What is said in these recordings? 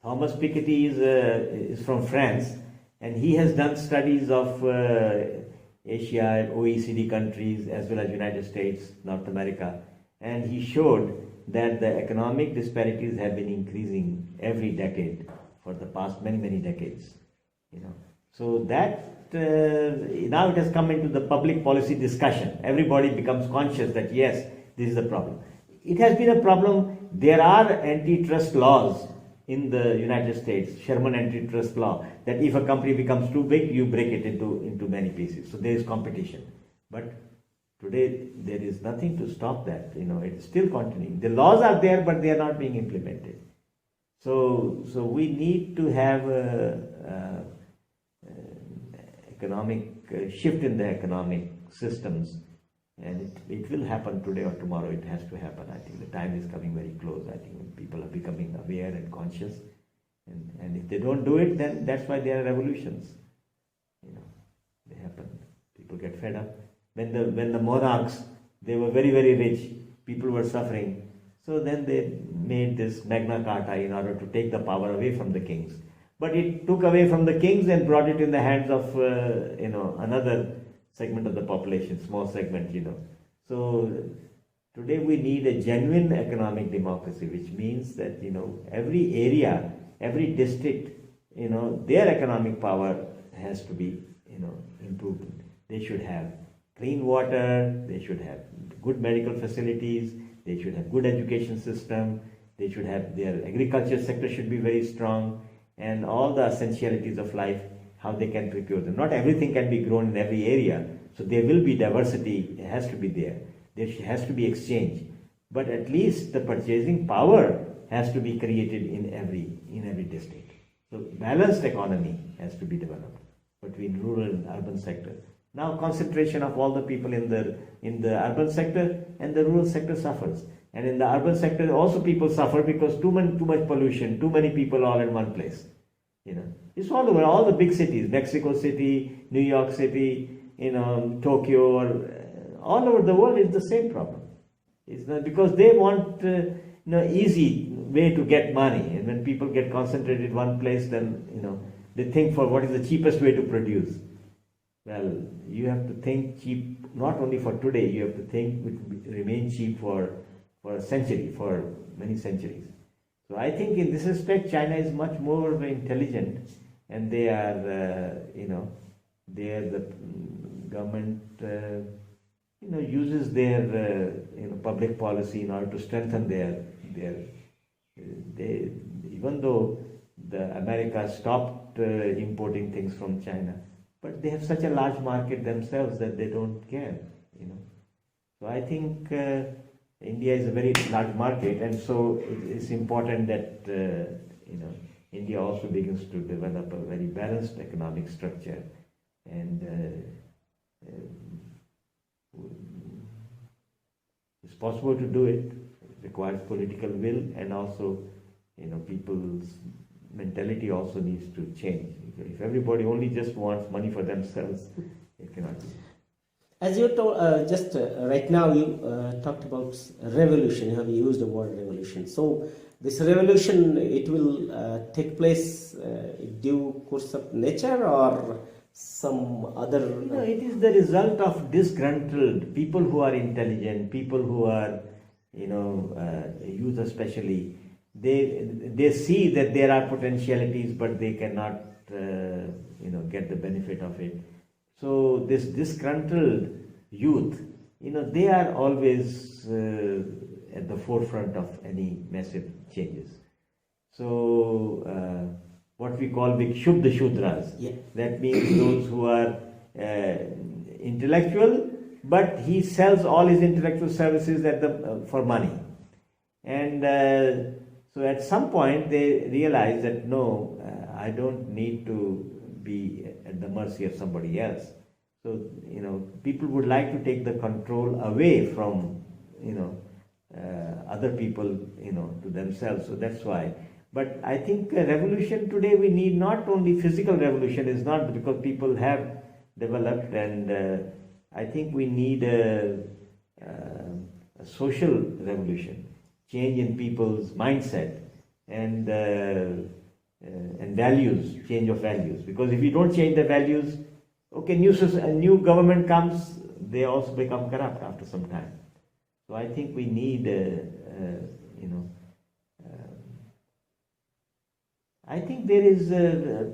Thomas Piketty is from France, and he has done studies of Asia, OECD countries, as well as United States, North America, and he showed that the economic disparities have been increasing every decade for the past many decades. So that now it has come into the public policy discussion. Everybody becomes conscious that yes, this is a problem. It has been a problem. There are antitrust laws in the United States, Sherman antitrust law, that if a company becomes too big, you break it into many pieces. So there is competition. But today there is nothing to stop that. It's still continuing. The laws are there, but they are not being implemented. So we need to have economic shift in the economic systems, and it will happen today or tomorrow. It has to happen. I think the time is coming very close. I think when people are becoming aware and conscious, and if they don't do it, then that's why there are revolutions. They happen. People get fed up. When the monarchs, they were very rich, people were suffering. So then they made this Magna Carta in order to take the power away from the kings. But it took away from the kings and brought it in the hands of another segment of the population, small segment. So today we need a genuine economic democracy, which means that every area, every district, their economic power has to be improved. They should have clean water. They should have good medical facilities. They should have good education system. They should have their agriculture sector should be very strong. And all the essentialities of life, how they can procure them. Not everything can be grown in every area, so there will be diversity. It has to be there. There has to be exchange, but at least the purchasing power has to be created in every district. So balanced economy has to be developed between rural and urban sector. Now concentration of all the people in the urban sector, and the rural sector suffers. And in the urban sector also people suffer because too much pollution, too many people all in one place. It's all over, all the big cities, Mexico City, New York City, Tokyo, or all over the world is the same problem. It's not because they want easy way to get money, and when people get concentrated in one place, then they think for what is the cheapest way to produce. Well, you have to think cheap not only for today. You have to think it will remain cheap for a century, for many centuries. So I think in this respect, China is much more intelligent, and they are, the government, uses their, public policy in order to strengthen even though the America stopped importing things from China, but they have such a large market themselves that they don't care, So I think India is a very large market, and so it's important that India also begins to develop a very balanced economic structure, and it's possible to do it. It requires political will, and also people's mentality also needs to change. If everybody only just wants money for themselves, it cannot be. As you told, just right now you talked about revolution. You have used the word revolution. So this revolution, it will take place due course of nature or some other? It is the result of disgruntled people who are intelligent, people who are, youth especially. They see that there are potentialities, but they cannot, get the benefit of it. So this disgruntled youth, they are always at the forefront of any massive changes. So what we call Vikshubdha Shudras, that means those who are intellectual, but he sells all his intellectual services for money. And so at some point they realize that no, I don't need to be at the mercy of somebody else. So, people would like to take the control away from, other people, to themselves. So that's why. But I think revolution today, we need not only physical revolution, is not because people have developed, and I think we need a social revolution, change in people's mindset, and and values, change of values. Because if you don't change the values, okay, a new government comes, they also become corrupt after some time. So I think we need, I think there is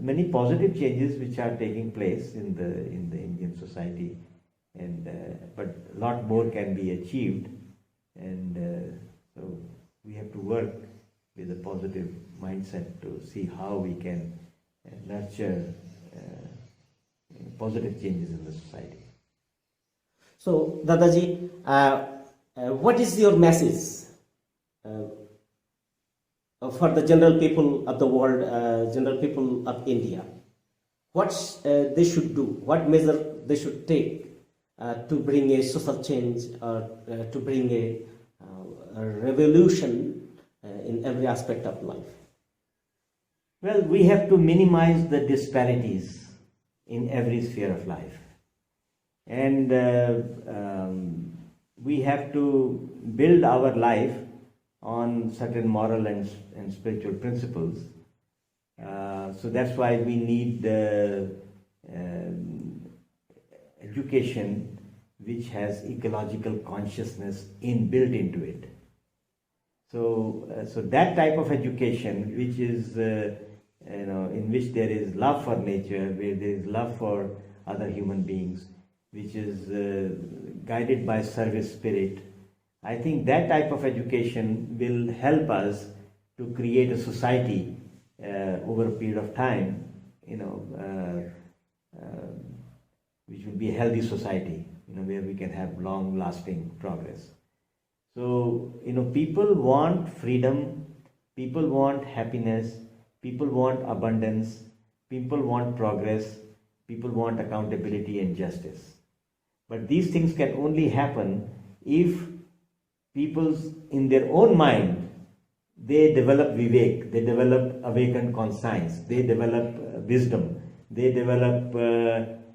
many positive changes which are taking place in the Indian society, and but a lot more can be achieved, and so we have to work with a positive mindset to see how we can nurture positive changes in the society. So, Dadaji, what is your message for the general people of the world, general people of India? What they should do, what measure they should take to bring a social change or to bring a revolution in every aspect of life? Well, we have to minimize the disparities in every sphere of life. And we have to build our life on certain moral and spiritual principles. So that's why we need education which has ecological consciousness inbuilt into it. So that type of education, which is in which there is love for nature, where there is love for other human beings, which is guided by service spirit, I think that type of education will help us to create a society over a period of time, which will be a healthy society, where we can have long-lasting progress. So, people want freedom, people want happiness, people want abundance, people want progress, people want accountability and justice. But these things can only happen if people in their own mind, they develop vivek, they develop awakened conscience, they develop wisdom, they develop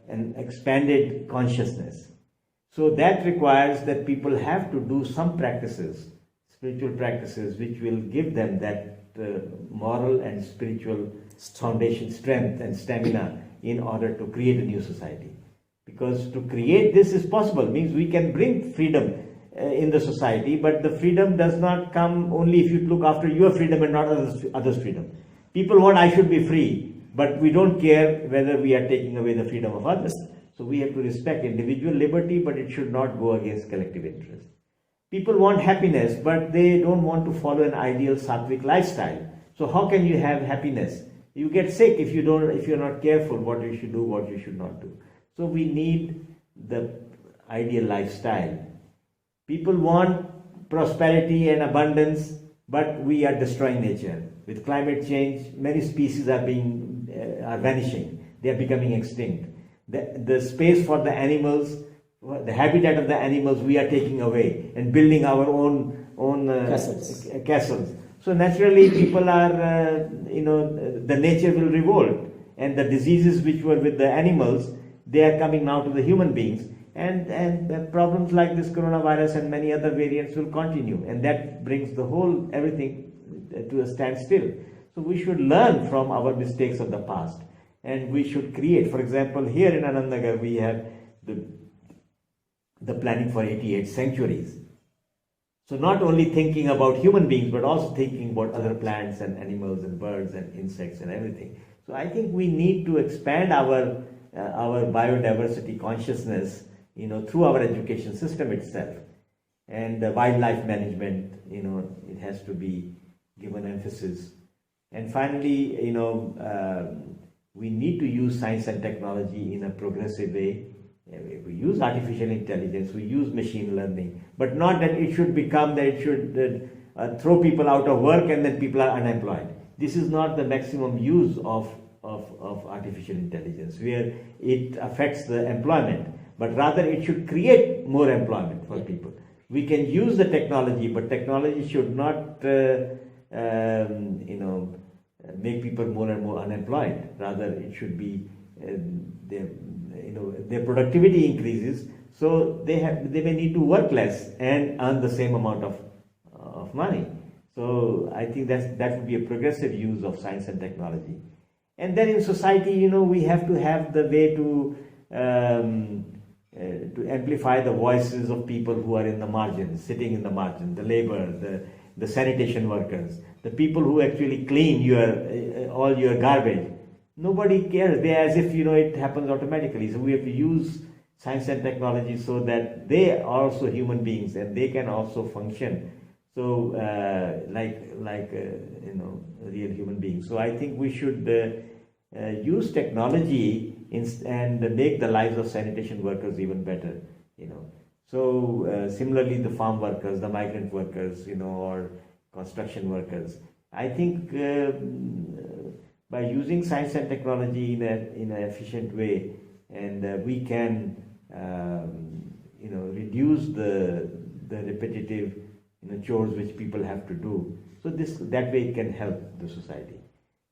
an expanded consciousness. So that requires that people have to do some practices, spiritual practices, which will give them that moral and spiritual foundation, strength and stamina in order to create a new society. Because to create this is possible, means we can bring freedom in the society, but the freedom does not come only if you look after your freedom and not others' freedom. People want, I should be free, but we don't care whether we are taking away the freedom of others. So we have to respect individual liberty, but it should not go against collective interest. People want happiness, but they don't want to follow an ideal sattvic lifestyle. So how can you have happiness? You get sick if you're not careful what you should do, what you should not do. So we need the ideal lifestyle. People want prosperity and abundance, but we are destroying nature. With climate change, many species are vanishing. They are becoming extinct. The space for the animals, the habitat of the animals, we are taking away and building our own castles. So naturally, people are, the nature will revolt, and the diseases which were with the animals, they are coming now to the human beings, and the problems like this coronavirus and many other variants will continue, and that brings the whole everything to a standstill. So we should learn from our mistakes of the past, and we should create. For example, here in Anandnagar, we have the planning for 88 sanctuaries. So not only thinking about human beings, but also thinking about other plants and animals and birds and insects and everything. So I think we need to expand our biodiversity consciousness, through our education system itself. And wildlife management, it has to be given emphasis. And finally, we need to use science and technology in a progressive way. We use artificial intelligence, we use machine learning, but not that it should become that it should throw people out of work and then people are unemployed. This is not the maximum use of artificial intelligence, where it affects the employment, but rather it should create more employment for people. We can use the technology, but technology should not make people more and more unemployed. Rather, it should be their productivity increases, so they may need to work less and earn the same amount of money. So I think that would be a progressive use of science and technology. And then in society, we have to have the way to amplify the voices of people who are in the margins, sitting in the margins, the labor, the sanitation workers, the people who actually clean all your garbage. Nobody cares. They as if it happens automatically. So we have to use science and technology so that they are also human beings and they can also function. So like real human beings. So I think we should use technology and make the lives of sanitation workers even better. So similarly, the farm workers, the migrant workers, or construction workers. I think by using science and technology in an efficient way, and we can reduce the repetitive chores which people have to do. So that way it can help the society.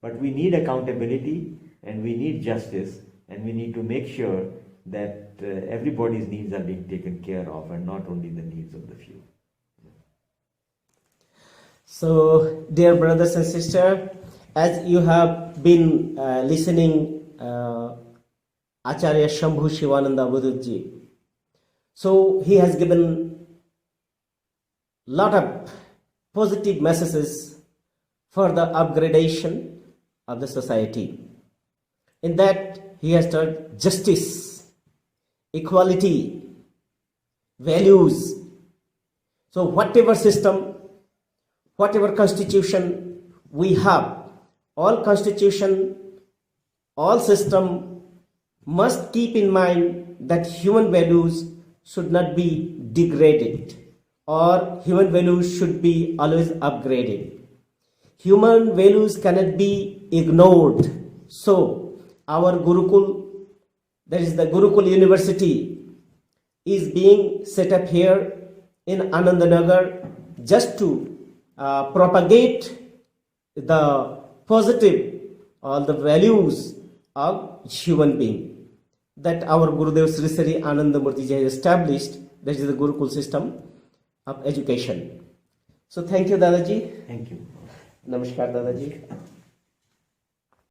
But we need accountability and we need justice, and we need to make sure that everybody's needs are being taken care of and not only the needs of the few. So, dear brothers and sisters, as you have been listening Acharya Shambhushivananda Avadhut ji, so he has given lot of positive messages for the upgradation of the society. In that, he has taught justice, equality, values. So whatever system, whatever constitution we have, all constitution, all system must keep in mind that human values should not be degraded, or human values should be always upgraded. Human values cannot be ignored. So our Gurukul, that is the Gurukul University, is being set up here in Anandanagar just to propagate the positive or the values of human being that our Gurudev Sri Sri Anandamurti ji has established. That is the Gurukul system of education. So thank you, Dadaji. Thank you. Namaskar, Dadaji.